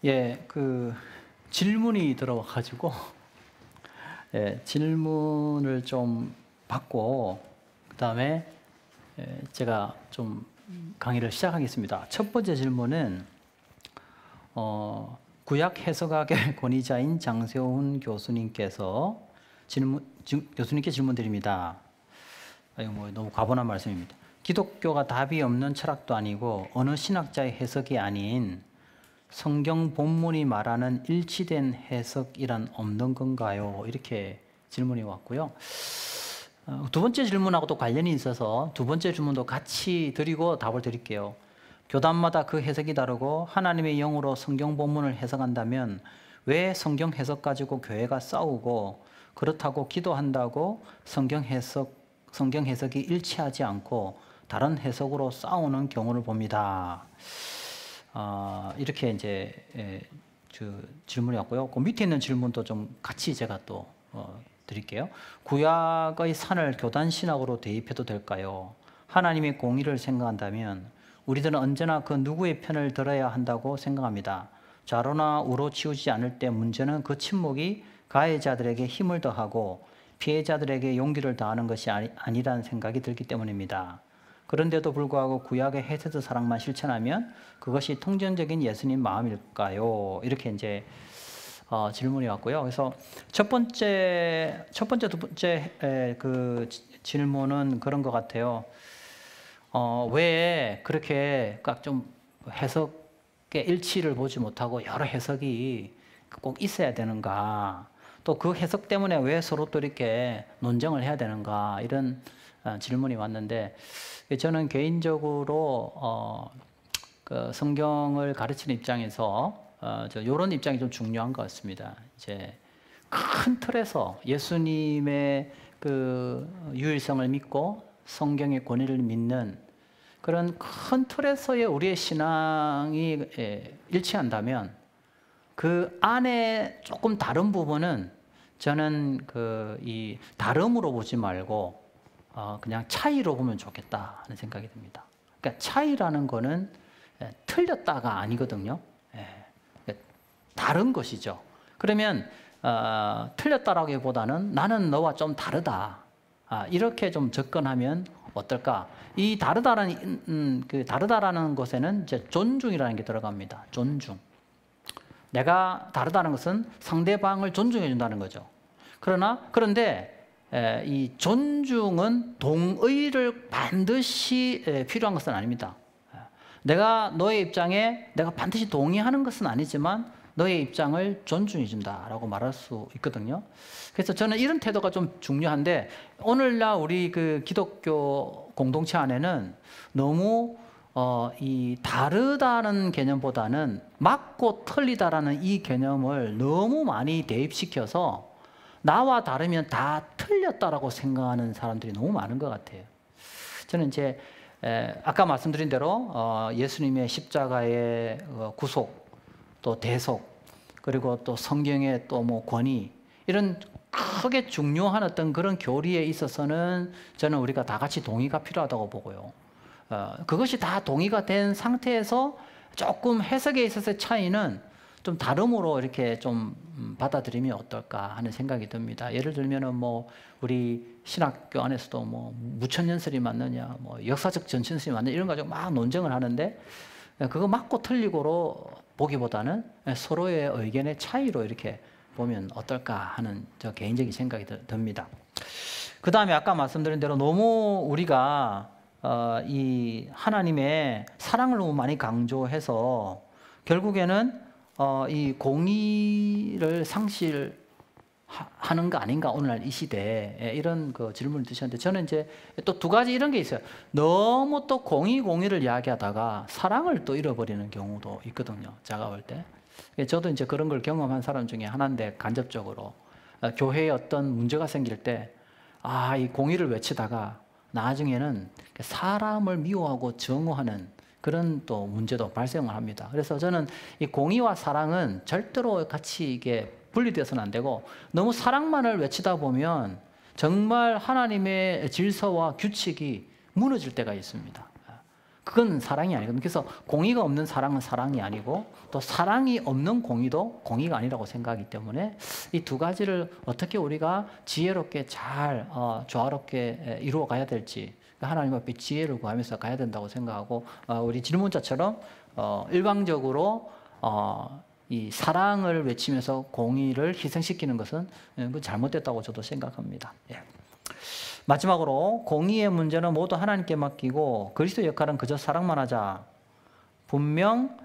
예, 그 질문이 들어와가지고 예, 질문을 좀 받고 그다음에 제가 좀 강의를 시작하겠습니다. 첫 번째 질문은 구약 해석학의 권위자인 장세훈 교수님께서 교수님께 질문 드립니다. 이거 뭐 너무 과분한 말씀입니다. 기독교가 답이 없는 철학도 아니고 어느 신학자의 해석이 아닌 성경 본문이 말하는 일치된 해석이란 없는 건가요? 이렇게 질문이 왔고요. 두 번째 질문하고도 관련이 있어서 두 번째 질문도 같이 드리고 답을 드릴게요. 교단마다 그 해석이 다르고 하나님의 영으로 성경 본문을 해석한다면 왜 성경 해석 가지고 교회가 싸우고 그렇다고 기도한다고 성경 해석이 일치하지 않고 다른 해석으로 싸우는 경우를 봅니다. 이렇게 이제 질문이 왔고요. 그 밑에 있는 질문도 좀 같이 제가 또 드릴게요. 구약의 산을 교단 신학으로 대입해도 될까요? 하나님의 공의를 생각한다면 우리들은 언제나 그 누구의 편을 들어야 한다고 생각합니다. 좌로나 우로 치우지 않을 때 문제는 그 침묵이 가해자들에게 힘을 더하고 피해자들에게 용기를 더하는 것이 아니라는 생각이 들기 때문입니다. 그런데도 불구하고 구약의 헤세드 사랑만 실천하면 그것이 통전적인 예수님 마음일까요? 이렇게 이제 질문이 왔고요. 그래서 첫 번째, 두 번째 그 질문은 그런 것 같아요. 왜 그렇게 각 좀 해석의 일치를 보지 못하고 여러 해석이 꼭 있어야 되는가? 또 그 해석 때문에 왜 서로 또 이렇게 논쟁을 해야 되는가? 이런 질문이 왔는데 저는 개인적으로 그 성경을 가르치는 입장에서 이런 입장이 좀 중요한 것 같습니다. 이제 큰 틀에서 예수님의 그 유일성을 믿고 성경의 권위를 믿는 그런 큰 틀에서의 우리의 신앙이 일치한다면 그 안에 조금 다른 부분은 저는 이 다름으로 보지 말고 그냥 차이로 보면 좋겠다 하는 생각이 듭니다. 그러니까 차이라는 거는 틀렸다가 아니거든요. 다른 것이죠. 그러면 틀렸다라기보다는 나는 너와 좀 다르다. 이렇게 좀 접근하면 어떨까? 이 다르다라는 것에는 이제 존중이라는 게 들어갑니다. 존중. 내가 다르다는 것은 상대방을 존중해 준다는 거죠. 그런데 이 존중은 동의를 반드시 필요한 것은 아닙니다. 내가 너의 입장에 내가 반드시 동의하는 것은 아니지만 너의 입장을 존중해 준다라고 말할 수 있거든요. 그래서 저는 이런 태도가 좀 중요한데 오늘날 우리 그 기독교 공동체 안에는 너무 이 다르다는 개념보다는 맞고 틀리다라는 이 개념을 너무 많이 대입시켜서 나와 다르면 다 틀렸다라고 생각하는 사람들이 너무 많은 것 같아요. 저는 이제 아까 말씀드린 대로 예수님의 십자가의 구속, 또 대속, 그리고 또 성경의 또 뭐 권위 이런 크게 중요한 어떤 그런 교리에 있어서는 저는 우리가 다 같이 동의가 필요하다고 보고요. 그것이 다 동의가 된 상태에서 조금 해석에 있어서의 차이는 좀 다름으로 이렇게 좀 받아들이면 어떨까 하는 생각이 듭니다. 예를 들면은 뭐 우리 신학교 안에서도 뭐 무천년설이 맞느냐, 뭐 역사적 전천설이 맞느냐 이런 거 가지고 막 논쟁을 하는데 그거 맞고 틀리고로 보기보다는 서로의 의견의 차이로 이렇게 보면 어떨까 하는 저 개인적인 생각이 듭니다. 그 다음에 아까 말씀드린 대로 너무 우리가 이 하나님의 사랑을 너무 많이 강조해서 결국에는 이 공의를 상실하는 거 아닌가 오늘날 이 시대에 이런 그 질문을 드셨는데 저는 이제 또 두 가지 이런 게 있어요. 너무 또 공의를 이야기하다가 사랑을 또 잃어버리는 경우도 있거든요. 제가 볼 때. 저도 이제 그런 걸 경험한 사람 중에 하나인데 간접적으로 교회에 어떤 문제가 생길 때 이 공의를 외치다가 나중에는 사람을 미워하고 정오하는 그런 또 문제도 발생을 합니다. 그래서 저는 이 공의와 사랑은 절대로 같이 이게 분리되어서는 안 되고 너무 사랑만을 외치다 보면 정말 하나님의 질서와 규칙이 무너질 때가 있습니다. 그건 사랑이 아니거든요. 그래서 공의가 없는 사랑은 사랑이 아니고 또 사랑이 없는 공의도 공의가 아니라고 생각하기 때문에 이 두 가지를 어떻게 우리가 지혜롭게 잘 조화롭게 이루어 가야 될지 하나님 앞에 지혜를 구하면서 가야 된다고 생각하고 우리 질문자처럼 일방적으로 이 사랑을 외치면서 공의를 희생시키는 것은 잘못됐다고 저도 생각합니다. 예. 마지막으로 공의의 문제는 모두 하나님께 맡기고 그리스도의 역할은 그저 사랑만 하자. 분명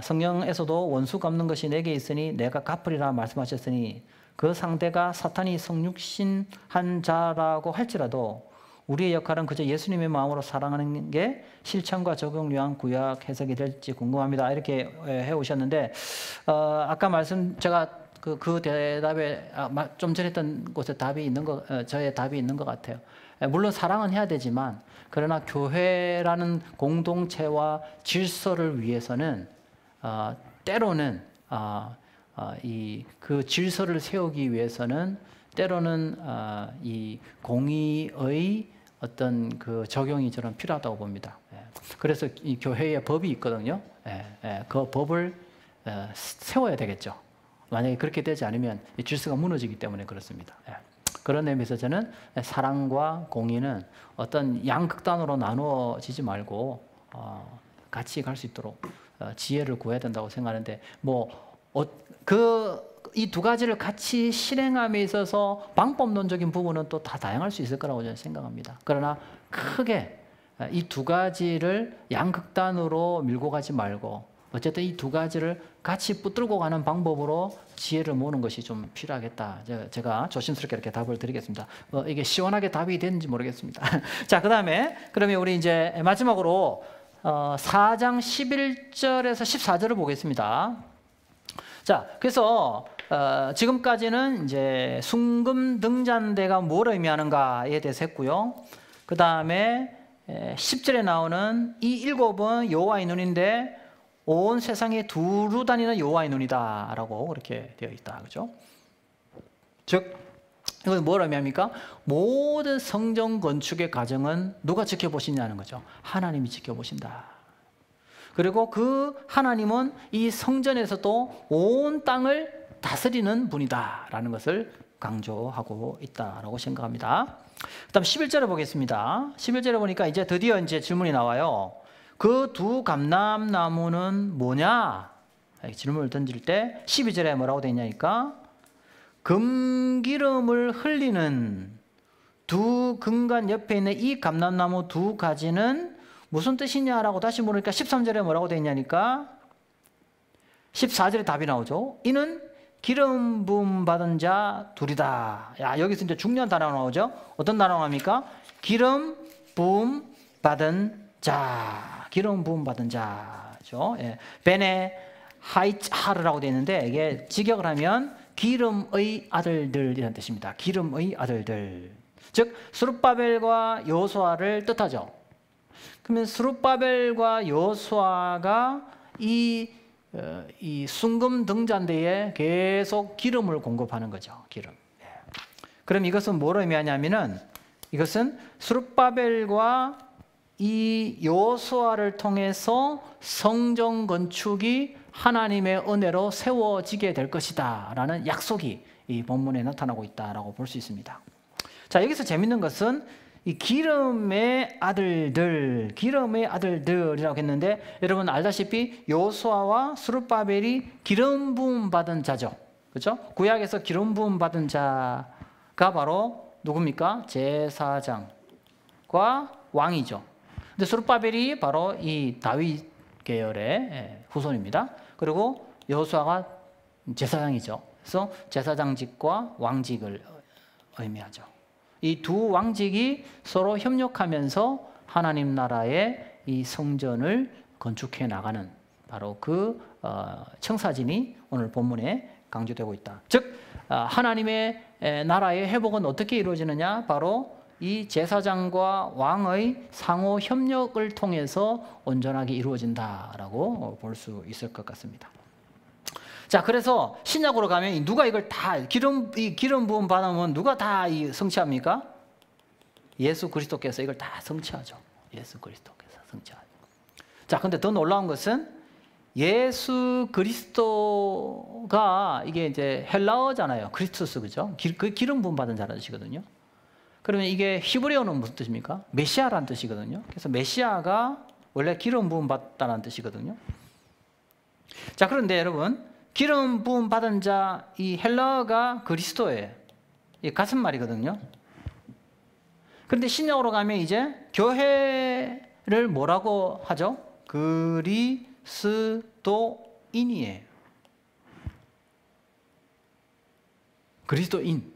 성경에서도 원수 갚는 것이 내게 있으니 내가 갚으리라 말씀하셨으니 그 상대가 사탄이 성육신한 자라고 할지라도 우리의 역할은 그저 예수님의 마음으로 사랑하는 게 실천과 적용 요한 구약 해석이 될지 궁금합니다. 이렇게 해오셨는데 아까 제가 그 대답에 좀 전에 했던 곳에 답이 있는 저의 답이 있는 것 같아요. 물론 사랑은 해야 되지만 그러나 교회라는 공동체와 질서를 위해서는 때로는 그 질서를 세우기 위해서는 때로는 이 공의의 어떤 그 적용이 저는 필요하다고 봅니다. 그래서 이 교회에 법이 있거든요. 그 법을 세워야 되겠죠. 만약에 그렇게 되지 않으면 이 질서가 무너지기 때문에 그렇습니다. 그런 의미에서 저는 사랑과 공의는 어떤 양극단으로 나누어지지 말고 같이 갈 수 있도록 지혜를 구해야 된다고 생각하는데 이 두 가지를 같이 실행함에 있어서 방법론적인 부분은 또 다 다양할 수 있을 거라고 저는 생각합니다. 그러나 크게 이 두 가지를 양극단으로 밀고 가지 말고 어쨌든 이 두 가지를 같이 붙들고 가는 방법으로 지혜를 모으는 것이 좀 필요하겠다. 제가 조심스럽게 이렇게 답을 드리겠습니다. 이게 시원하게 답이 되는지 모르겠습니다. 자, 그 다음에 그러면 우리 이제 마지막으로 4장 11절에서 14절을 보겠습니다. 자, 그래서 지금까지는 이제 순금 등잔대가 뭘 의미하는가에 대해서 했고요. 그 다음에 10절에 나오는 이 일곱은 여호와의 눈인데 온 세상에 두루 다니는 여호와의 눈이다라고 그렇게 되어 있다, 그렇죠? 즉 이건 뭘 의미합니까? 모든 성전 건축의 과정은 누가 지켜보시냐는 거죠. 하나님이 지켜보신다. 그리고 그 하나님은 이 성전에서도 온 땅을 다스리는 분이다라는 것을 강조하고 있다라고 생각합니다. 그다음 11절을 보겠습니다. 11절에 보니까 이제 드디어 이제 질문이 나와요. 그 두 감람나무는 뭐냐? 질문을 던질 때 12절에 뭐라고 되어 있냐니까 금기름을 흘리는 두 금관 옆에 있는 이 감람나무 두 가지는 무슨 뜻이냐라고 다시 물으니까 13절에 뭐라고 되어 있냐니까 14절에 답이 나오죠. 이는 기름 부음 받은 자 둘이다. 야, 여기서 이제 중요한 단어가 나오죠. 어떤 단어가 나옵니까? 기름 부음 받은 자. 기름 부음 받은 자죠. 예. 베네 하이츠하르라고 되어 있는데 이게 직역을 하면 기름의 아들들이라는 뜻입니다. 기름의 아들들. 즉 스룹바벨과 여호수아를 뜻하죠. 그러면 스룹바벨과 여호수아가 이 순금 등잔대에 계속 기름을 공급하는 거죠. 기름. 그럼 이것은 뭘 의미하냐면은 이것은 스룹바벨과 이 여호수아를 통해서 성전 건축이 하나님의 은혜로 세워지게 될 것이다 라는 약속이 이 본문에 나타나고 있다라고 볼 수 있습니다. 자, 여기서 재밌는 것은 이 기름의 아들들이라고 했는데 여러분 알다시피 여호수아와 스룹바벨이 기름 부음 받은 자죠. 그렇죠? 구약에서 기름 부음 받은 자가 바로 누굽니까? 제사장과 왕이죠. 근데 스룹바벨이 바로 이 다윗 계열의 후손입니다. 그리고 여호수아가 제사장이죠. 그래서 제사장직과 왕직을 의미하죠. 이 두 왕직이 서로 협력하면서 하나님 나라의 이 성전을 건축해 나가는 바로 그 청사진이 오늘 본문에 강조되고 있다. 즉 하나님의 나라의 회복은 어떻게 이루어지느냐? 바로 이 제사장과 왕의 상호 협력을 통해서 온전하게 이루어진다라고 볼 수 있을 것 같습니다. 자, 그래서 신약으로 가면 누가 이걸 다 기름 부음 받으면 누가 다 성취합니까? 예수 그리스도께서 이걸 다 성취하죠. 예수 그리스도께서 성취하죠. 자, 근데 더 놀라운 것은 예수 그리스도가 이게 이제 헬라어잖아요. 크리스토스, 그죠? 그 기름 부음 받은 자라는 뜻이거든요. 그러면 이게 히브리어는 무슨 뜻입니까? 메시아라는 뜻이거든요. 그래서 메시아가 원래 기름 부음 받다는 뜻이거든요. 자, 그런데 여러분, 기름 부음 받은 자, 이 헬라어가 그리스도예요. 이 같은 말이거든요. 그런데 신약으로 가면 이제 교회를 뭐라고 하죠? 그리스도인이에요. 그리스도인.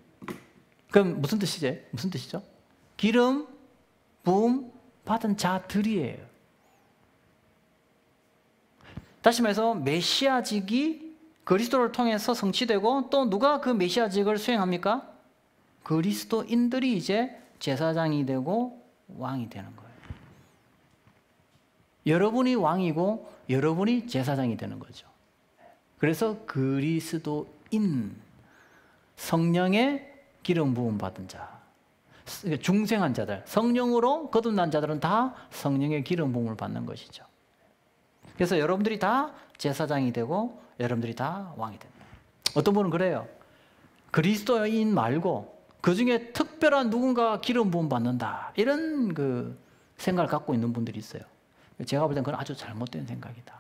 그럼 무슨 뜻이죠? 무슨 뜻이죠? 기름 부음 받은 자들이에요. 다시 말해서 메시아직이 그리스도를 통해서 성취되고, 또 누가 그 메시아직을 수행합니까? 그리스도인들이 이제 제사장이 되고 왕이 되는 거예요. 여러분이 왕이고 여러분이 제사장이 되는 거죠. 그래서 그리스도인, 성령의 기름 부음 받은 자, 중생한 자들, 성령으로 거듭난 자들은 다 성령의 기름 부음을 받는 것이죠. 그래서 여러분들이 다 제사장이 되고 여러분들이 다 왕이 됩니다. 어떤 분은 그래요. 그리스도인 말고 그 중에 특별한 누군가 기름 부음 받는다, 이런 그 생각을 갖고 있는 분들이 있어요. 제가 볼 때는 그건 아주 잘못된 생각이다.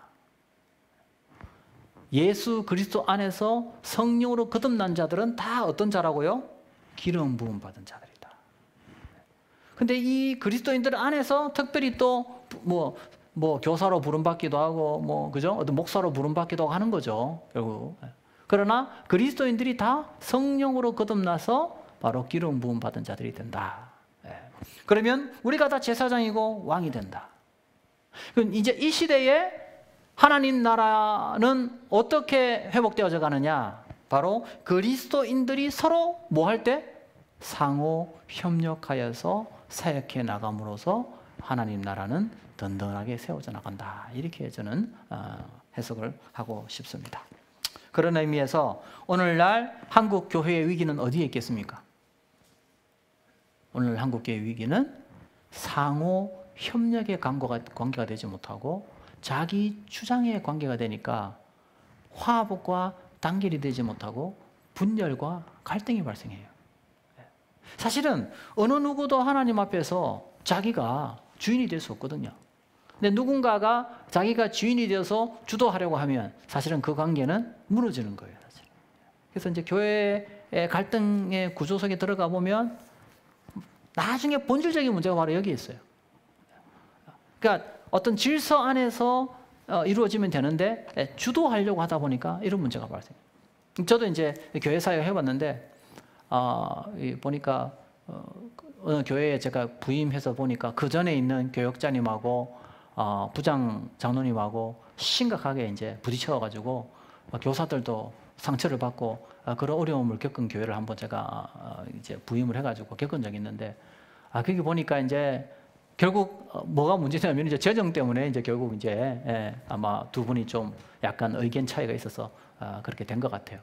예수 그리스도 안에서 성령으로 거듭난 자들은 다 어떤 자라고요? 기름 부음 받은 자들이다. 근데 이 그리스도인들 안에서 특별히 또 뭐 교사로 부름받기도 하고 그죠? 어떤 목사로 부름받기도 하는 거죠, 결국. 그러나 그리스도인들이 다 성령으로 거듭나서 바로 기름 부음 받은 자들이 된다. 그러면 우리가 다 제사장이고 왕이 된다. 그럼 이제 이 시대에 하나님 나라는 어떻게 회복되어져 가느냐? 바로 그리스도인들이 서로 뭐 할 때? 상호 협력하여서 사역해 나감으로써 하나님 나라는 든든하게 세워져 나간다. 이렇게 저는 해석을 하고 싶습니다. 그런 의미에서 오늘날 한국 교회의 위기는 어디에 있겠습니까? 오늘 한국 교회의 위기는 상호 협력의 관계가 되지 못하고 자기 주장의 관계가 되니까 화합과 단결이 되지 못하고 분열과 갈등이 발생해요. 사실은 어느 누구도 하나님 앞에서 자기가 주인이 될 수 없거든요. 근데 누군가가 자기가 주인이 되어서 주도하려고 하면 사실은 그 관계는 무너지는 거예요. 사실. 그래서 이제 교회의 갈등의 구조 속에 들어가 보면 나중에 본질적인 문제가 바로 여기 있어요. 그러니까 어떤 질서 안에서 이루어지면 되는데 주도하려고 하다 보니까 이런 문제가 발생해요. 저도 이제 교회 사역 해봤는데 보니까 어느 교회에 제가 부임해서 보니까 그 전에 있는 교역자님하고 부장 장로님하고 심각하게 이제 부딪혀가지고 교사들도 상처를 받고 그런 어려움을 겪은 교회를 한번 제가 이제 부임을 해가지고 겪은 적이 있는데 거기 보니까 이제 결국 뭐가 문제냐면 이제 재정 때문에 이제 결국 이제 아마 두 분이 좀 약간 의견 차이가 있어서 그렇게 된 것 같아요.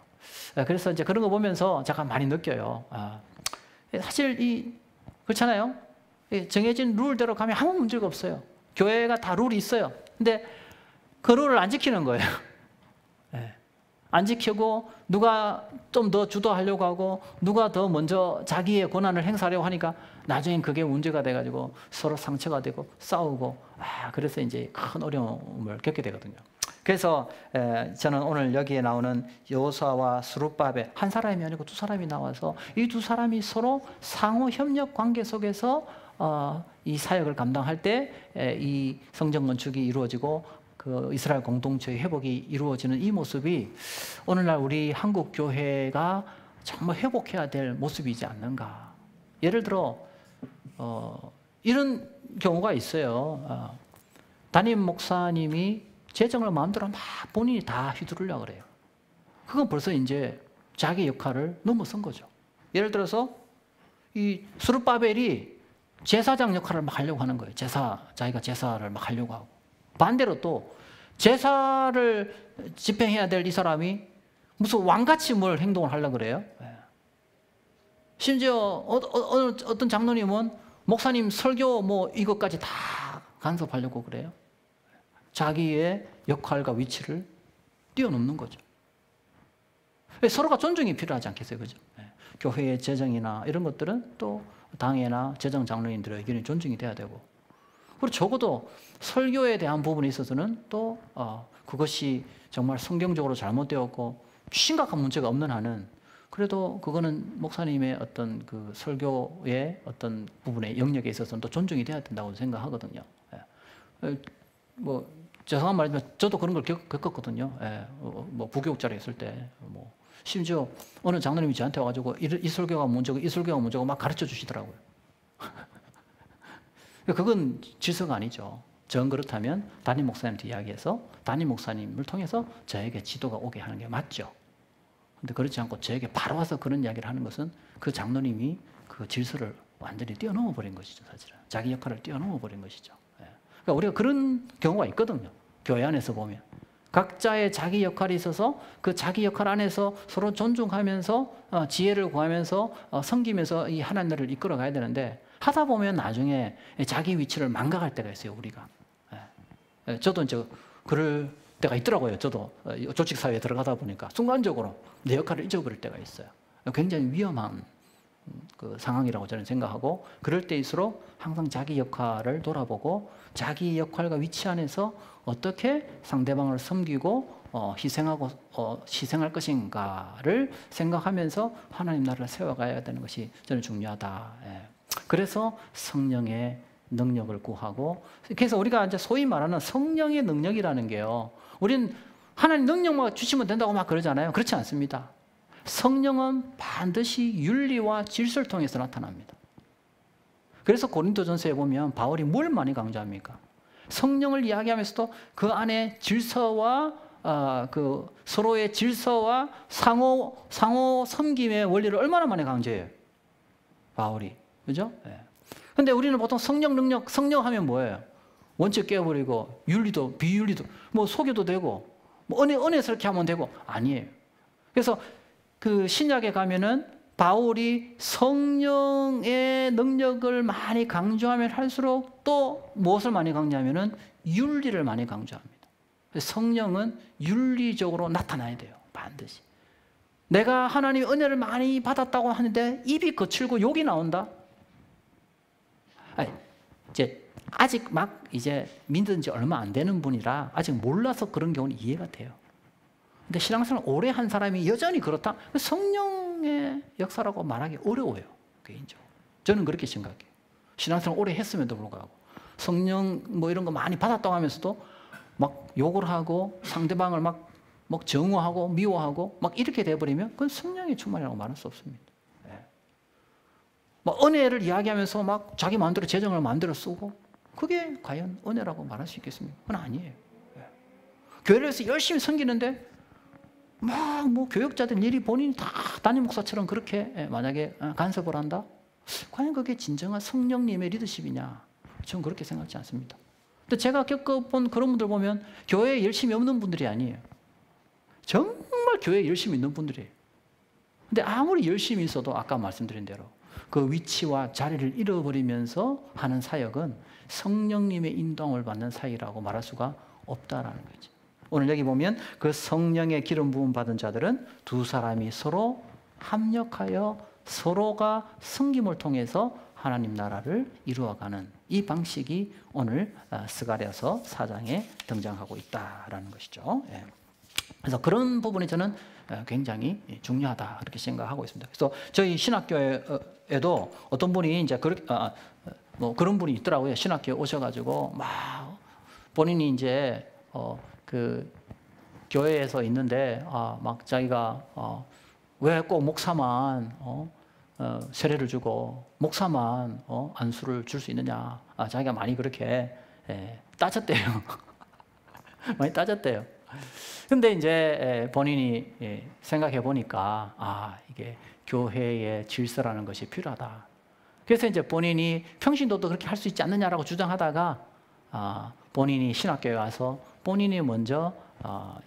그래서 이제 그런 거 보면서 제가 많이 느껴요. 사실 그렇잖아요. 정해진 룰대로 가면 아무 문제가 없어요. 교회가 다 룰이 있어요. 근데 그 룰을 안 지키는 거예요. 안 지키고 누가 좀 더 주도하려고 하고 누가 더 먼저 자기의 권한을 행사하려고 하니까 나중엔 그게 문제가 돼가지고 서로 상처가 되고 싸우고 그래서 이제 큰 어려움을 겪게 되거든요. 그래서 저는 오늘 여기에 나오는 여호수아와 스룹바벨 한 사람이 아니고 두 사람이 나와서 이 두 사람이 서로 상호 협력 관계 속에서 이 사역을 감당할 때 이 성전 건축이 이루어지고 그 이스라엘 공동체의 회복이 이루어지는 이 모습이 오늘날 우리 한국 교회가 정말 회복해야 될 모습이지 않는가. 예를 들어 이런 경우가 있어요. 담임 목사님이 재정을 마음대로 막 본인이 다 휘두르려고 그래요. 그건 벌써 이제 자기 역할을 넘어선 거죠. 예를 들어서 이 스룹바벨이 제사장 역할을 막 하려고 하는 거예요. 자기가 제사를 막 하려고 하고. 반대로 또 제사를 집행해야 될 이 사람이 무슨 왕같이 뭘 행동을 하려고 그래요. 심지어 어떤 장로님은 목사님 설교 이것까지 다 간섭하려고 그래요. 자기의 역할과 위치를 뛰어넘는 거죠. 서로가 존중이 필요하지 않겠어요, 그죠? 교회의 재정이나 이런 것들은 또 당회나 재정 장로님들의 의견이 존중이 돼야 되고, 그리고 적어도 설교에 대한 부분에 있어서는 또 그것이 정말 성경적으로 잘못되었고 심각한 문제가 없는 한은 그래도 그거는 목사님의 어떤 그 설교의 어떤 부분의 영역에 있어서는 또 존중이 돼야 된다고 생각하거든요. 뭐 죄송한 말이지만 저도 그런 걸 겪었거든요. 뭐 부교육자로 있을 때 뭐 심지어 어느 장로님이 저한테 와가지고 이 설교가 문제고 이 설교가 문제고 막 가르쳐 주시더라고요. 그건 질서가 아니죠. 정 그렇다면 담임 목사님한테 이야기해서 담임 목사님을 통해서 저에게 지도가 오게 하는 게 맞죠. 근데 그렇지 않고 저에게 바로 와서 그런 이야기를 하는 것은 그 장로님이 그 질서를 완전히 뛰어넘어 버린 것이죠, 사실은. 자기 역할을 뛰어넘어 버린 것이죠. 그러니까 우리가 그런 경우가 있거든요. 교회 안에서 보면. 각자의 자기 역할이 있어서 그 자기 역할 안에서 서로 존중하면서 지혜를 구하면서 섬기면서 이 하나님 나라를 이끌어 가야 되는데 하다 보면 나중에 자기 위치를 망각할 때가 있어요, 우리가. 저도 이제 그럴 때가 있더라고요. 저도 조직사회에 들어가다 보니까 순간적으로 내 역할을 잊어버릴 때가 있어요. 굉장히 위험한 그 상황이라고 저는 생각하고, 그럴 때일수록 항상 자기 역할을 돌아보고 자기 역할과 위치 안에서 어떻게 상대방을 섬기고 희생할 것인가를 생각하면서 하나님 나라를 세워가야 되는 것이 저는 중요하다. 그래서 성령의 능력을 구하고, 그래서 우리가 이제 소위 말하는 성령의 능력이라는 게요, 우리는 하나님 능력만 주시면 된다고 막 그러잖아요. 그렇지 않습니다. 성령은 반드시 윤리와 질서를 통해서 나타납니다. 그래서 고린도전서에 보면 바울이 뭘 많이 강조합니까? 성령을 이야기하면서도 그 안에 질서와 그 서로의 질서와 상호 섬김의 원리를 얼마나 많이 강조해요, 바울이. 그죠? 근데 우리는 보통 성령 능력, 성령 하면 뭐예요? 원칙 깨버리고 윤리도 비윤리도 뭐 속여도 되고 뭐 은혜스럽게 하면 되고, 아니에요. 그래서 그 신약에 가면은 바울이 성령의 능력을 많이 강조하면 할수록 또 무엇을 많이 강조하면은 윤리를 많이 강조합니다. 성령은 윤리적으로 나타나야 돼요, 반드시. 내가 하나님의 은혜를 많이 받았다고 하는데 입이 거칠고 욕이 나온다? 이제 아직 막 이제 믿은 지 얼마 안 되는 분이라 아직 몰라서 그런 경우는 이해가 돼요. 근데 신앙생활 오래 한 사람이 여전히 그렇다? 성령의 역사라고 말하기 어려워요, 개인적으로. 저는 그렇게 생각해요. 신앙생활 오래 했음에도 불구하고 성령 뭐 이런 거 많이 받았다고 하면서도 막 욕을 하고 상대방을 막 정오하고 미워하고 막 이렇게 돼버리면 그건 성령의 충만이라고 말할 수 없습니다. 막 은혜를 이야기하면서 막 자기 마음대로 재정을 마음대로 쓰고, 그게 과연 은혜라고 말할 수 있겠습니까? 그건 아니에요. 교회에서 열심히 섬기는데 막 뭐 교역자들 일이 본인이 다 담임 목사처럼 그렇게 만약에 간섭을 한다? 과연 그게 진정한 성령님의 리더십이냐? 저는 그렇게 생각하지 않습니다. 근데 제가 겪어본 그런 분들 보면 교회에 열심히 없는 분들이 아니에요. 정말 교회에 열심히 있는 분들이에요. 근데 아무리 열심히 있어도 아까 말씀드린 대로 그 위치와 자리를 잃어버리면서 하는 사역은 성령님의 인도함을 받는 사역이라고 말할 수가 없다라는 거죠. 오늘 여기 보면 그 성령의 기름 부음 받은 자들은 두 사람이 서로 합력하여 서로가 섬김을 통해서 하나님 나라를 이루어가는 이 방식이 오늘 스가랴서 4장에 등장하고 있다라는 것이죠. 그래서 그런 부분이 저는 굉장히 중요하다 그렇게 생각하고 있습니다. 그래서 저희 신학교에도 어떤 분이 이제 뭐 그런 분이 있더라고요. 신학교에 오셔가지고 막 본인이 이제 그 교회에서 있는데 막 자기가 왜 꼭 목사만 세례를 주고 목사만 안수를 줄 수 있느냐, 자기가 많이 그렇게 따졌대요. 많이 따졌대요. 근데 이제 본인이 생각해 보니까 이게 교회의 질서라는 것이 필요하다. 그래서 이제 본인이 평신도도 그렇게 할 수 있지 않느냐라고 주장하다가 본인이 신학교에 와서 본인이 먼저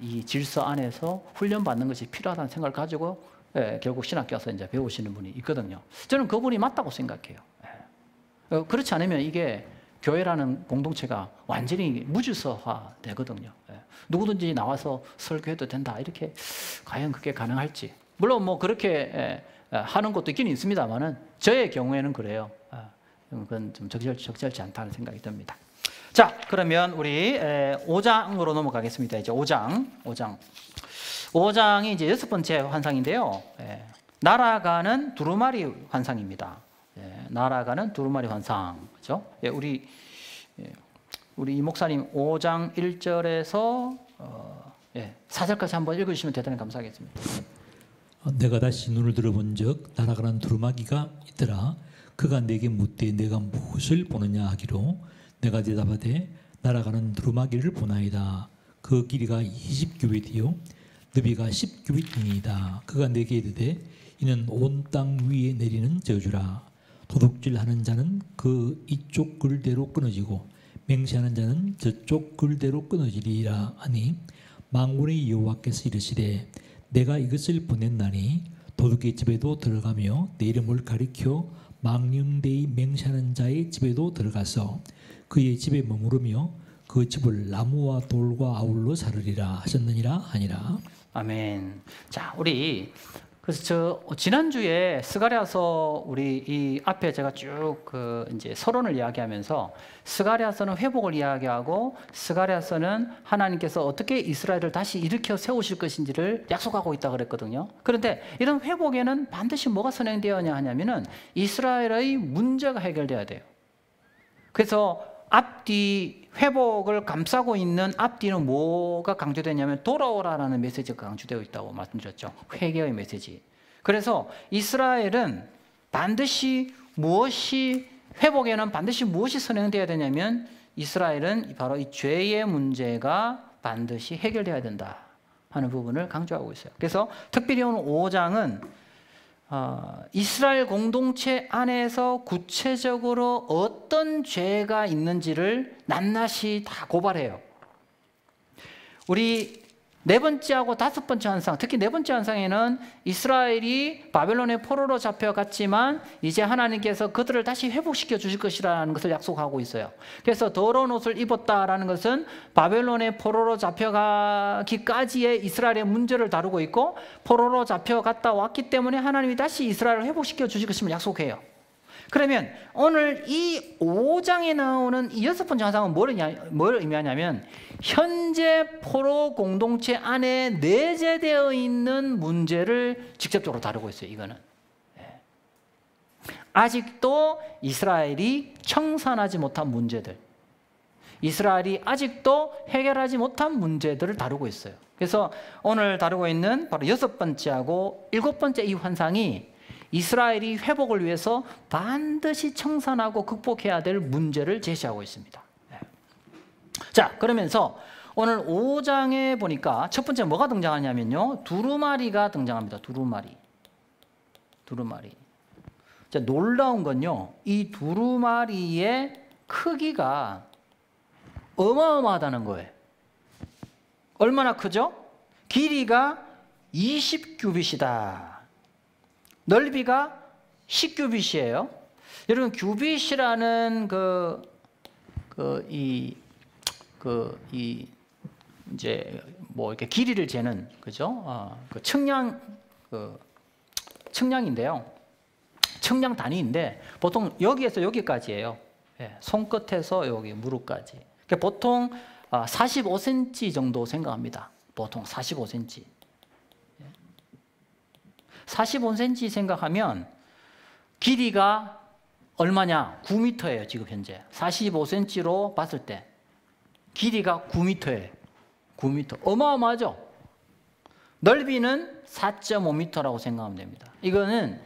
이 질서 안에서 훈련받는 것이 필요하다는 생각을 가지고 결국 신학교 와서 이제 배우시는 분이 있거든요. 저는 그분이 맞다고 생각해요. 그렇지 않으면 이게 교회라는 공동체가 완전히 무질서화 되거든요. 누구든지 나와서 설교해도 된다. 이렇게 과연 그게 가능할지. 물론 뭐 그렇게 하는 것도 있긴 있습니다만은 저의 경우에는 그래요. 그건 좀 적절치 않다는 생각이 듭니다. 자, 그러면 우리 5장으로 넘어가겠습니다. 이제 5장이 이제 6번째 환상인데요. 날아가는 두루마리 환상입니다. 날아가는 두루마리 환상. 그죠? 우리 이 목사님 5장 1절에서 4절까지 한번 읽으시면 대단히 감사하겠습니다. 내가 다시 눈을 들어본 적 날아가는 두루마기가 있더라. 그가 내게 묻되 내가 무엇을 보느냐 하기로 내가 대답하되 날아가는 두루마기를 보나이다. 그 길이가 20규빗이요 너비가 10규빗이니이다. 그가 내게 이르되 이는 온 땅 위에 내리는 저주라. 도둑질하는 자는 그 이쪽 글대로 끊어지고 맹세하는 자는 저쪽 글대로 끊어지리라 하니 만군의 여호와께서 이르시되 내가 이것을 보냈나니 도둑의 집에도 들어가며 내 이름을 가리켜 망령되이 맹세하는 자의 집에도 들어가서 그의 집에 머무르며 그 집을 나무와 돌과 아울러 사르리라 하셨느니라 하니라. 아멘. 자, 우리 그래서 지난주에 스가랴서 우리 이 앞에 제가 쭉 이제 서론을 이야기하면서 스가랴서는 회복을 이야기하고 스가랴서는 하나님께서 어떻게 이스라엘을 다시 일으켜 세우실 것인지를 약속하고 있다 그랬거든요. 그런데 이런 회복에는 반드시 뭐가 선행되어야 하냐면은 이스라엘의 문제가 해결돼야 돼요. 그래서 앞뒤 회복을 감싸고 있는 앞뒤는 뭐가 강조되냐면 돌아오라라는 메시지가 강조되어 있다고 말씀드렸죠. 회개의 메시지. 그래서 이스라엘은 반드시 회복에는 반드시 무엇이 선행되어야 되냐면 이스라엘은 바로 이 죄의 문제가 반드시 해결되어야 된다 하는 부분을 강조하고 있어요. 그래서 특별히 오늘 5장은 이스라엘 공동체 안에서 구체적으로 어떤 죄가 있는지를 낱낱이 다 고발해요. 우리 네 번째하고 다섯 번째 환상, 특히 네 번째 환상에는 이스라엘이 바벨론의 포로로 잡혀갔지만 이제 하나님께서 그들을 다시 회복시켜 주실 것이라는 것을 약속하고 있어요. 그래서 더러운 옷을 입었다라는 것은 바벨론의 포로로 잡혀가기까지의 이스라엘의 문제를 다루고 있고 포로로 잡혀갔다 왔기 때문에 하나님이 다시 이스라엘을 회복시켜 주실 것임을 약속해요. 그러면 오늘 이 5장에 나오는 이 6번째 환상은 뭘 의미하냐면 현재 포로 공동체 안에 내재되어 있는 문제를 직접적으로 다루고 있어요. 이거는 아직도 이스라엘이 청산하지 못한 문제들, 이스라엘이 아직도 해결하지 못한 문제들을 다루고 있어요. 그래서 오늘 다루고 있는 바로 6번째하고 7번째 이 환상이 이스라엘이 회복을 위해서 반드시 청산하고 극복해야 될 문제를 제시하고 있습니다. 자, 그러면서 오늘 5장에 보니까 첫 번째 뭐가 등장하냐면요, 두루마리가 등장합니다. 두루마리. 자, 놀라운 건요, 이 두루마리의 크기가 어마어마하다는 거예요. 얼마나 크죠? 길이가 20규빗이다. 넓이가 10규빗이에요. 여러분, 규빗이라는 이제 뭐 이렇게 길이를 재는, 그죠? 측량인데요. 측량 단위인데 보통 여기에서 여기까지예요. 손끝에서 여기 무릎까지. 그러니까 보통 45cm 정도 생각합니다. 보통 45cm. 45cm 생각하면 길이가 얼마냐? 9m예요. 지금 현재 45cm로 봤을 때 길이가 9m예요. 9m. 어마어마하죠? 넓이는 4.5m라고 생각하면 됩니다. 이거는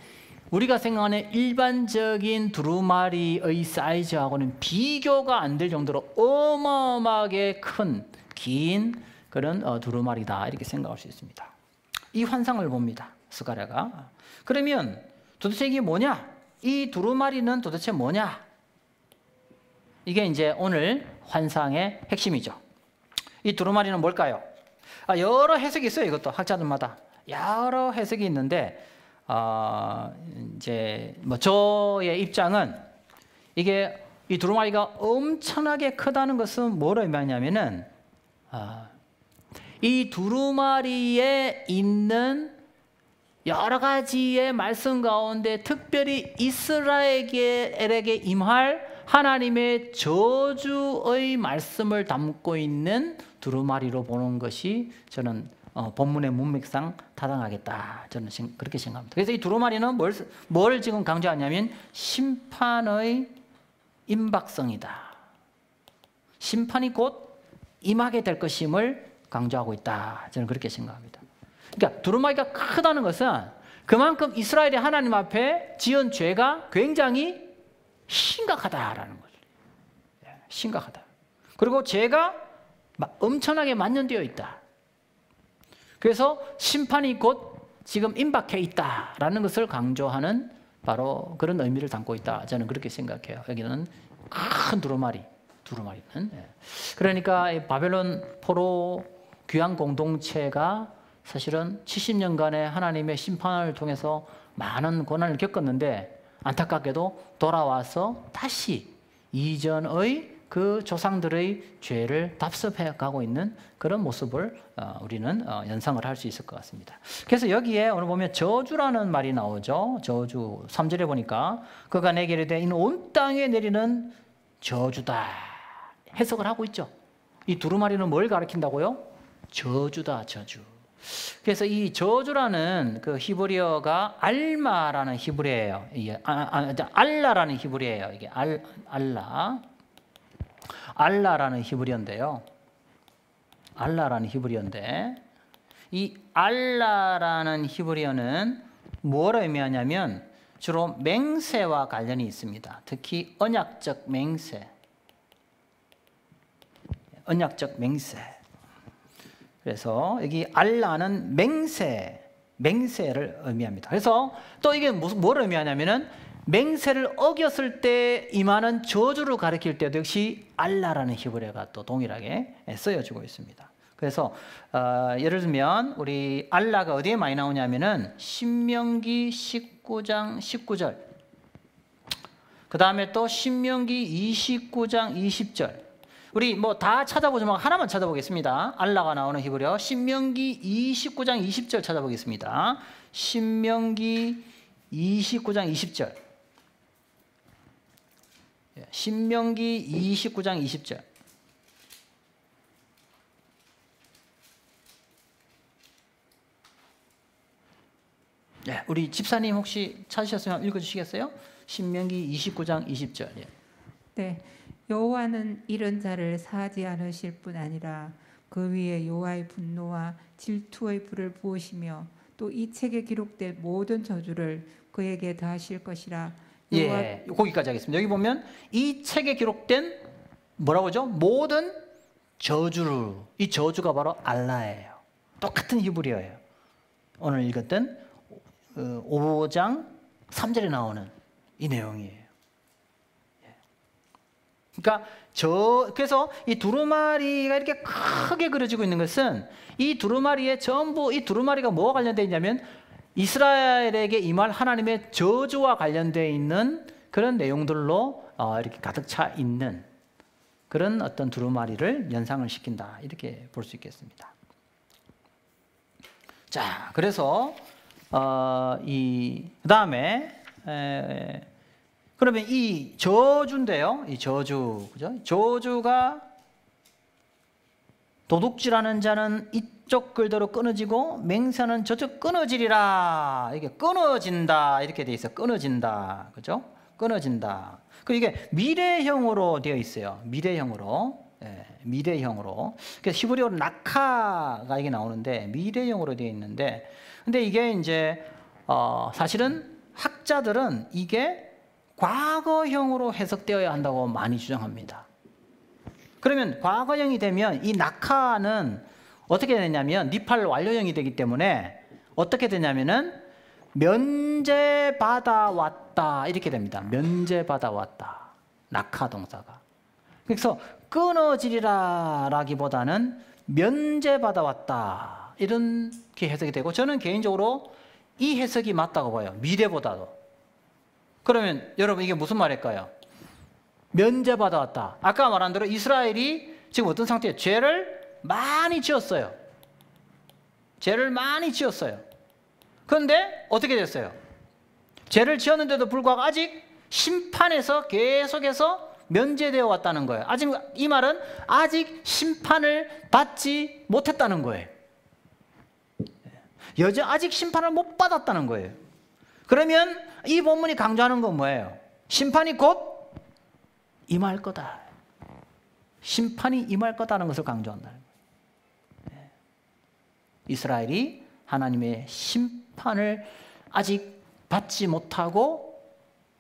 우리가 생각하는 일반적인 두루마리의 사이즈하고는 비교가 안 될 정도로 어마어마하게 큰, 긴 그런 두루마리다, 이렇게 생각할 수 있습니다. 이 환상을 봅니다, 스가랴가. 그러면 도대체 이게 뭐냐? 이 두루마리는 도대체 뭐냐? 이게 이제 오늘 환상의 핵심이죠. 이 두루마리는 뭘까요? 여러 해석이 있어요. 이것도 학자들마다 여러 해석이 있는데, 이제 뭐 저의 입장은 이게 이 두루마리가 엄청나게 크다는 것은 뭐를 의미하냐면은 이 두루마리에 있는 여러 가지의 말씀 가운데 특별히 이스라엘에게 임할 하나님의 저주의 말씀을 담고 있는 두루마리로 보는 것이 저는 본문의 문맥상 타당하겠다. 저는 그렇게 생각합니다. 그래서 이 두루마리는 뭘 지금 강조하냐면 심판의 임박성이다. 심판이 곧 임하게 될 것임을 강조하고 있다. 저는 그렇게 생각합니다. 그러니까 두루마리가 크다는 것은 그만큼 이스라엘이 하나님 앞에 지은 죄가 굉장히 심각하다라는 거죠. 심각하다. 그리고 죄가 엄청나게 만연되어 있다. 그래서 심판이 곧 지금 임박해 있다라는 것을 강조하는 바로 그런 의미를 담고 있다. 저는 그렇게 생각해요. 여기는 큰 두루마리는. 그러니까 바벨론 포로 귀환 공동체가 사실은 70년간의 하나님의 심판을 통해서 많은 고난을 겪었는데 안타깝게도 돌아와서 다시 이전의 그 조상들의 죄를 답습해 가고 있는 그런 모습을 우리는 연상을 할 수 있을 것 같습니다. 그래서 여기에 오늘 보면 저주라는 말이 나오죠. 저주 3절에 보니까 그가 내게 이르되 이는 온 땅에 내리는 저주다 해석을 하고 있죠. 이 두루마리는 뭘 가리킨다고요? 저주다, 저주. 그래서 이 저주라는 그 히브리어가 알마라는 히브리어예요. 알라라는 히브리어예요. 이게 알라라는 히브리어인데요. 알라라는 히브리어인데 이 알라라는 히브리어는 뭐를 의미하냐면 주로 맹세와 관련이 있습니다. 특히 언약적 맹세. 언약적 맹세. 그래서 여기 알라는 맹세를 의미합니다. 그래서 또 이게 뭐를 의미하냐면은 맹세를 어겼을 때 임하는 저주를 가리킬 때도 역시 알라라는 히브리어가 또 동일하게 쓰여지고 있습니다. 그래서 예를 들면 우리 알라가 어디에 많이 나오냐면은 신명기 19장 19절, 그 다음에 또 신명기 29장 20절. 우리 뭐 다 찾아보지만 하나만 찾아보겠습니다. 알라가 나오는 히브리어 신명기 29장 20절 찾아보겠습니다. 신명기 29장 20절. 신명기 29장 20절. 네, 우리 집사님 혹시 찾으셨으면 읽어주시겠어요? 신명기 29장 20절. 예. 네, 여호와는 이런 자를 사하지 않으실 뿐 아니라 그 위에 여호와의 분노와 질투의 불을 부으시며 또 이 책에 기록된 모든 저주를 그에게 더하실 것이라. 예, 거기까지 하겠습니다. 여기 보면 이 책에 기록된 뭐라고 하죠? 모든 저주를, 이 저주가 바로 알라예요. 똑같은 히브리어예요. 오늘 읽었던 5장 3절에 나오는 이 내용이에요. 그러니까 그래서 이 두루마리가 이렇게 크게 그려지고 있는 것은 이 두루마리에 전부 이 두루마리가 뭐와 관련되어 있냐면 이스라엘에게 임할 하나님의 저주와 관련되어 있는 그런 내용들로 이렇게 가득 차 있는 그런 어떤 두루마리를 연상을 시킨다, 이렇게 볼 수 있겠습니다. 자, 그래서 그 다음에 그러면 이 저주인데요, 이 저주, 그죠? 저주가 도둑질하는 자는 이쪽 글대로 끊어지고 맹세는 저쪽 끊어지리라. 이게 끊어진다 이렇게 돼 있어. 끊어진다, 그죠? 끊어진다. 그 이게 미래형으로 되어 있어요. 미래형으로, 예, 미래형으로. 그래서 히브리어로 낙하가 이게 나오는데 미래형으로 되어 있는데, 근데 이게 이제 사실은 학자들은 이게 과거형으로 해석되어야 한다고 많이 주장합니다. 그러면 과거형이 되면 이 낙하는 어떻게 되냐면 니팔 완료형이 되기 때문에 어떻게 되냐면은 면제받아 왔다 이렇게 됩니다. 면제받아 왔다, 낙하 동사가. 그래서 끊어지리라 라기보다는 면제받아 왔다 이렇게 해석이 되고, 저는 개인적으로 이 해석이 맞다고 봐요. 미래보다도. 그러면 여러분 이게 무슨 말일까요? 면제받아 왔다. 아까 말한 대로 이스라엘이 지금 어떤 상태예요? 죄를 많이 지었어요. 죄를 많이 지었어요. 그런데 어떻게 됐어요? 죄를 지었는데도 불구하고 아직 심판에서 계속해서 면제되어 왔다는 거예요. 아직 이 말은 아직 심판을 받지 못했다는 거예요. 아직 심판을 못 받았다는 거예요. 그러면 이 본문이 강조하는 건 뭐예요? 심판이 곧 임할 거다. 심판이 임할 거다는 것을 강조한다. 이스라엘이 하나님의 심판을 아직 받지 못하고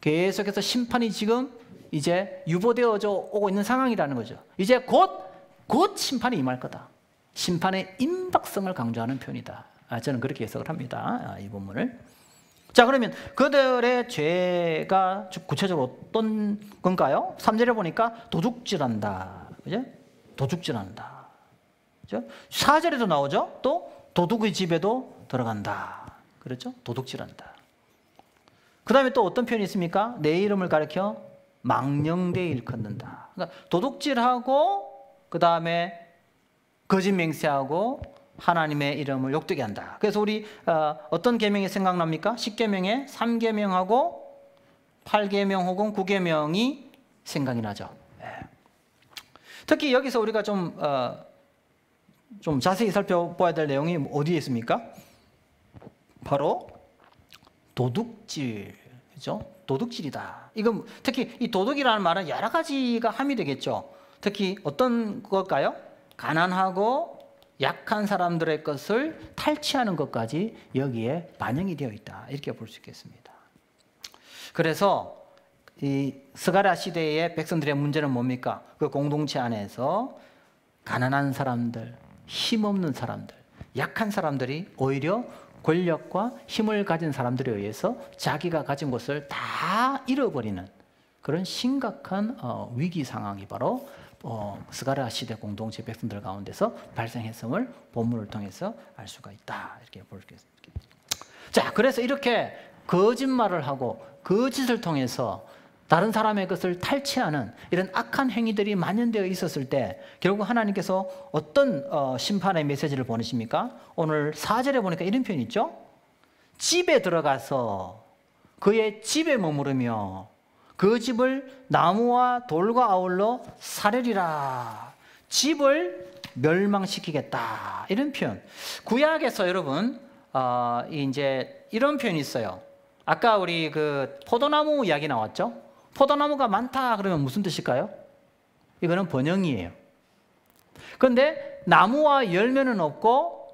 계속해서 심판이 지금 이제 유보되어져 오고 있는 상황이라는 거죠. 이제 곧 심판이 임할 거다. 심판의 임박성을 강조하는 표현이다. 저는 그렇게 해석을 합니다. 이 본문을. 자, 그러면 그들의 죄가 구체적으로 어떤 건가요? 3절에 보니까 도둑질한다. 그죠? 도둑질한다. 그죠? 4절에도 나오죠? 또 도둑의 집에도 들어간다. 그렇죠? 도둑질한다. 그 다음에 또 어떤 표현이 있습니까? 내 이름을 가리켜 망령되이 일컫는다. 그러니까 도둑질하고 그 다음에 거짓 맹세하고 하나님의 이름을 욕되게 한다. 그래서 우리 어떤 계명이 생각납니까? 10계명에 3계명하고 8계명 혹은 9계명이 생각이 나죠. 특히 여기서 우리가 좀 자세히 살펴봐야 될 내용이 어디에 있습니까? 바로 도둑질이죠. 도둑질이다. 이건 특히 이 도둑이라는 말은 여러 가지가 함이 되겠죠. 특히 어떤 걸까요? 가난하고 약한 사람들의 것을 탈취하는 것까지 여기에 반영이 되어 있다. 이렇게 볼 수 있겠습니다. 그래서 이 스가랴 시대의 백성들의 문제는 뭡니까? 그 공동체 안에서 가난한 사람들, 힘없는 사람들, 약한 사람들이 오히려 권력과 힘을 가진 사람들에 의해서 자기가 가진 것을 다 잃어버리는 그런 심각한 위기 상황이 바로 스가랴 시대 공동체 백성들 가운데서 발생했음을 본문을 통해서 알 수가 있다. 이렇게 볼 수 있습니다. 자, 그래서 이렇게 거짓말을 하고 거짓을 통해서 다른 사람의 것을 탈취하는 이런 악한 행위들이 만연되어 있었을 때 결국 하나님께서 어떤 심판의 메시지를 보내십니까? 오늘 4절에 보니까 이런 표현이 있죠. 집에 들어가서 그의 집에 머무르며 그 집을 나무와 돌과 아울러 사려리라. 집을 멸망시키겠다. 이런 표현. 구약에서 여러분 이제 이런 표현이 있어요. 아까 우리 그 포도나무 이야기 나왔죠? 포도나무가 많다 그러면 무슨 뜻일까요? 이거는 번영이에요. 그런데 나무와 열매는 없고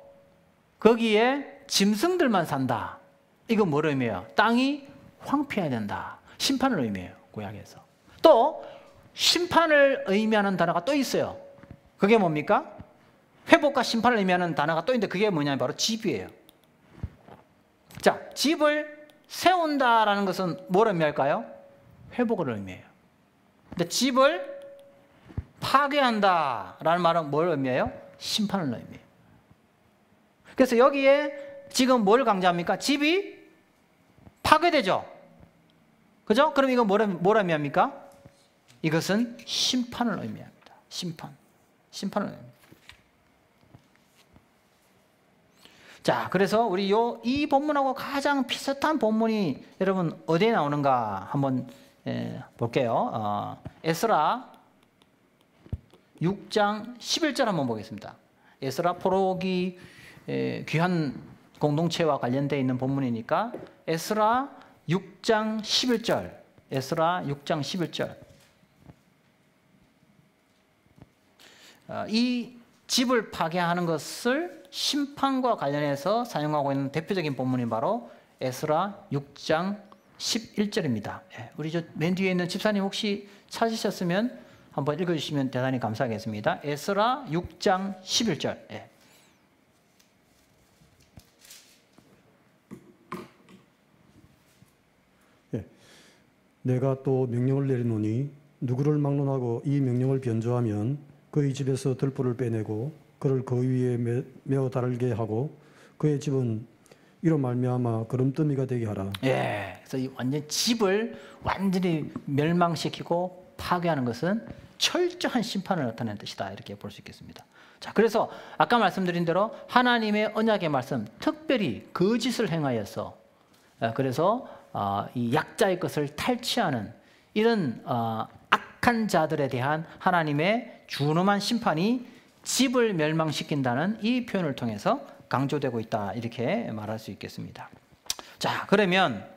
거기에 짐승들만 산다. 이건 뭐를 의미해요? 땅이 황폐해야 된다. 심판을 의미해요. 구약에서. 또 심판을 의미하는 단어가 또 있어요. 그게 뭡니까? 회복과 심판을 의미하는 단어가 또 있는데 그게 뭐냐면 바로 집이에요. 자, 집을 세운다라는 것은 뭘 의미할까요? 회복을 의미해요. 근데 집을 파괴한다라는 말은 뭘 의미해요? 심판을 의미해요. 그래서 여기에 지금 뭘 강조합니까? 집이 파괴되죠. 그죠? 그럼 이건 뭘 의미합니까? 이것은 심판을 의미합니다. 심판을 의미합니다. 자, 그래서 우리 이 본문하고 가장 비슷한 본문이 여러분 어디에 나오는가 한번 볼게요. 에스라 6장 11절 한번 보겠습니다. 에스라 포로기 귀한 공동체와 관련되어 있는 본문이니까 에스라 6장 11절. 에스라 6장 11절. 이 집을 파괴하는 것을 심판과 관련해서 사용하고 있는 대표적인 본문이 바로 에스라 6장 11절입니다. 우리 저 맨 뒤에 있는 집사님 혹시 찾으셨으면 한번 읽어주시면 대단히 감사하겠습니다. 에스라 6장 11절. 내가 또 명령을 내리노니 누구를 막론하고 이 명령을 변조하면 그의 집에서 들보를 빼내고 그를 그 위에 메어 달게 하고 그의 집은 이로 말미암아 거름더미가 되게 하라. 그래서 이 완전 집을 완전히 멸망시키고 파괴하는 것은 철저한 심판을 나타내는 뜻이다. 이렇게 볼 수 있겠습니다. 자, 그래서 아까 말씀드린 대로 하나님의 언약의 말씀, 특별히 거짓을 행하여서 그래서 이 약자의 것을 탈취하는 이런 악한 자들에 대한 하나님의 준엄한 심판이 집을 멸망시킨다는 이 표현을 통해서 강조되고 있다. 이렇게 말할 수 있겠습니다. 자, 그러면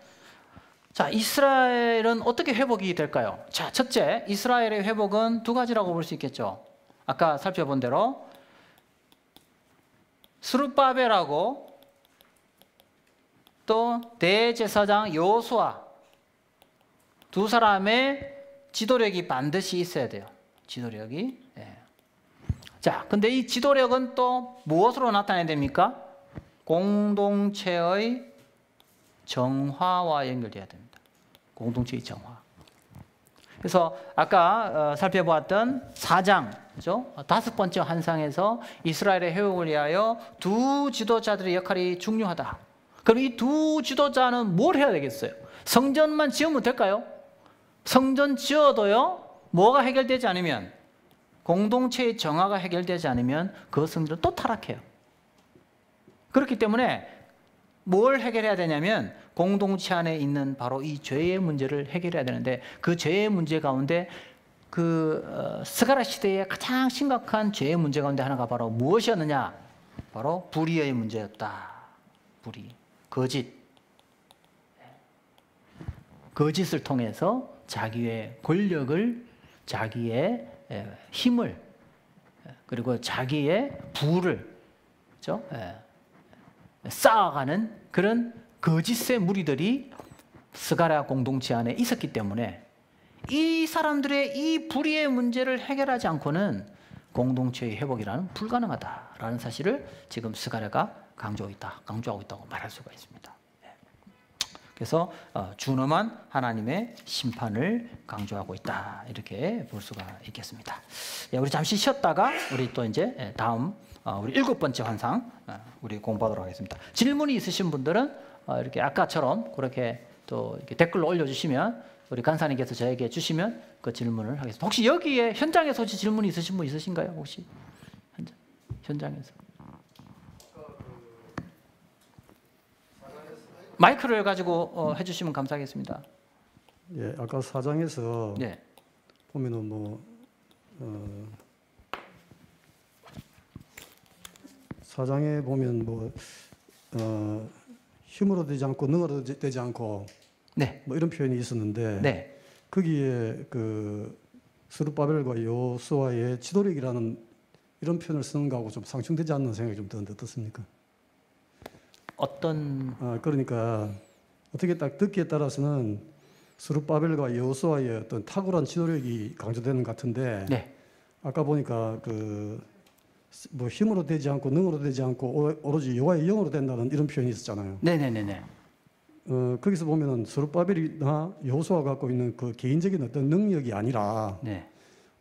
자, 이스라엘은 어떻게 회복이 될까요? 자, 첫째, 이스라엘의 회복은 두 가지라고 볼 수 있겠죠. 아까 살펴본 대로 스룹바벨하고 또 대제사장 여호수아 두 사람의 지도력이 반드시 있어야 돼요. 지도력이. 예. 자, 근데 이 지도력은 또 무엇으로 나타내야 됩니까? 공동체의 정화와 연결돼야 됩니다. 공동체의 정화. 그래서 아까 살펴보았던 4장, 그죠? 5번째 환상에서 이스라엘의 회복을 위하여 두 지도자들의 역할이 중요하다. 그럼 이 두 지도자는 뭘 해야 되겠어요? 성전만 지으면 될까요? 성전 지어도요, 뭐가 해결되지 않으면, 공동체의 정화가 해결되지 않으면 그 성전은 또 타락해요. 그렇기 때문에 뭘 해결해야 되냐면 공동체 안에 있는 바로 이 죄의 문제를 해결해야 되는데, 그 죄의 문제 가운데 스가랴 시대의 가장 심각한 죄의 문제 가운데 하나가 바로 무엇이었느냐? 바로 불의의 문제였다. 불의, 거짓을 통해서 자기의 권력을, 자기의 힘을, 그리고 자기의 부를, 그렇죠? 쌓아가는 그런 거짓의 무리들이 스가랴 공동체 안에 있었기 때문에 이 사람들의 이 불의의 문제를 해결하지 않고는 공동체의 회복이라는 불가능하다라는 사실을 지금 스가랴가 강조하고 있다고 말할 수가 있습니다. 그래서 준엄한 하나님의 심판을 강조하고 있다, 이렇게 볼 수가 있겠습니다. 우리 잠시 쉬었다가 우리 또 이제 다음 우리 7번째 환상 우리 공부하도록 하겠습니다. 질문이 있으신 분들은 이렇게 아까처럼 그렇게 또 이렇게 댓글로 올려주시면 우리 간사님께서 저에게 주시면 그 질문을 하겠습니다. 혹시 여기에 현장에서 혹시 질문이 있으신 분 있으신가요? 혹시 현장에서 마이크를 가지고 해주시면 감사하겠습니다. 예, 아까 4장에서 네. 보면은 사장에 보면 힘으로 되지 않고 능으로 되지 않고 네. 이런 표현이 있었는데 네. 거기에 그 스룹바벨과 여호수아의 지도력이라는 이런 표현을 쓰는 거하고 좀 상충되지 않는 생각이 좀 드는데 어떻습니까? 그러니까 어떻게 딱 듣기에 따라서는 스룹바벨과 여호수아의 어떤 탁월한 지도력이 강조되는 것 같은데 네. 아까 보니까 힘으로 되지 않고 능으로 되지 않고 오로지 여호와의 영으로 된다는 이런 표현이 있었잖아요. 네네네네. 거기서 보면은 스룹바벨이나 여호수아가 갖고 있는 그 개인적인 어떤 능력이 아니라 네.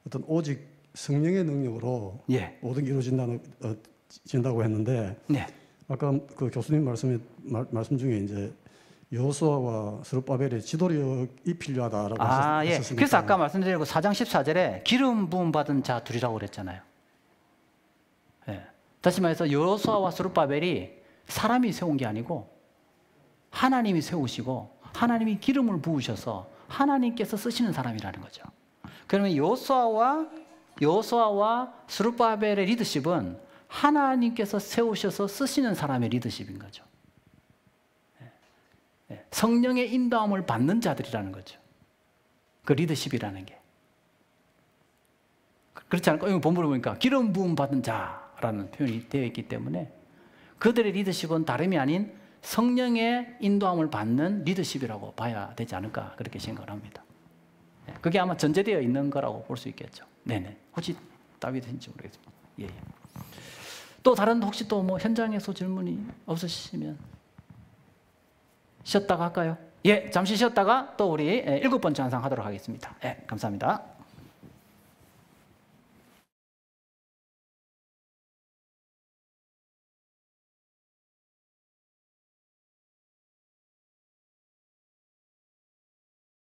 어떤 오직 성령의 능력으로 예. 모든 게 이루어진다고 했는데 네. 아까 그 교수님 말씀 중에 이제 여호수아와 스룹바벨의 지도력이 필요하다라고 예. 하셨으니까. 그래서 아까 말씀드린 거 4장 14절에 기름 부음 받은 자 둘이라고 그랬잖아요. 예. 다시 말해서 여호수아와 스룹바벨이 사람이 세운 게 아니고 하나님이 세우시고 하나님이 기름을 부으셔서 하나님께서 쓰시는 사람이라는 거죠. 그러면 여호수아와 스룹바벨의 리더십은 하나님께서 세우셔서 쓰시는 사람의 리더십인 거죠. 성령의 인도함을 받는 자들이라는 거죠. 그 리더십이라는 게. 그렇지 않을까? 본문을 보니까 기름 부음 받은 자라는 표현이 되어 있기 때문에 그들의 리더십은 다름이 아닌 성령의 인도함을 받는 리더십이라고 봐야 되지 않을까, 그렇게 생각을 합니다. 그게 아마 전제되어 있는 거라고 볼 수 있겠죠. 네네. 혹시 답이 되는지 모르겠습니다. 예. 또 다른 혹시 또 현장에서 질문이 없으시면 쉬었다가 할까요? 예, 잠시 쉬었다가 또 우리 7번째 환상 하도록 하겠습니다. 예, 감사합니다.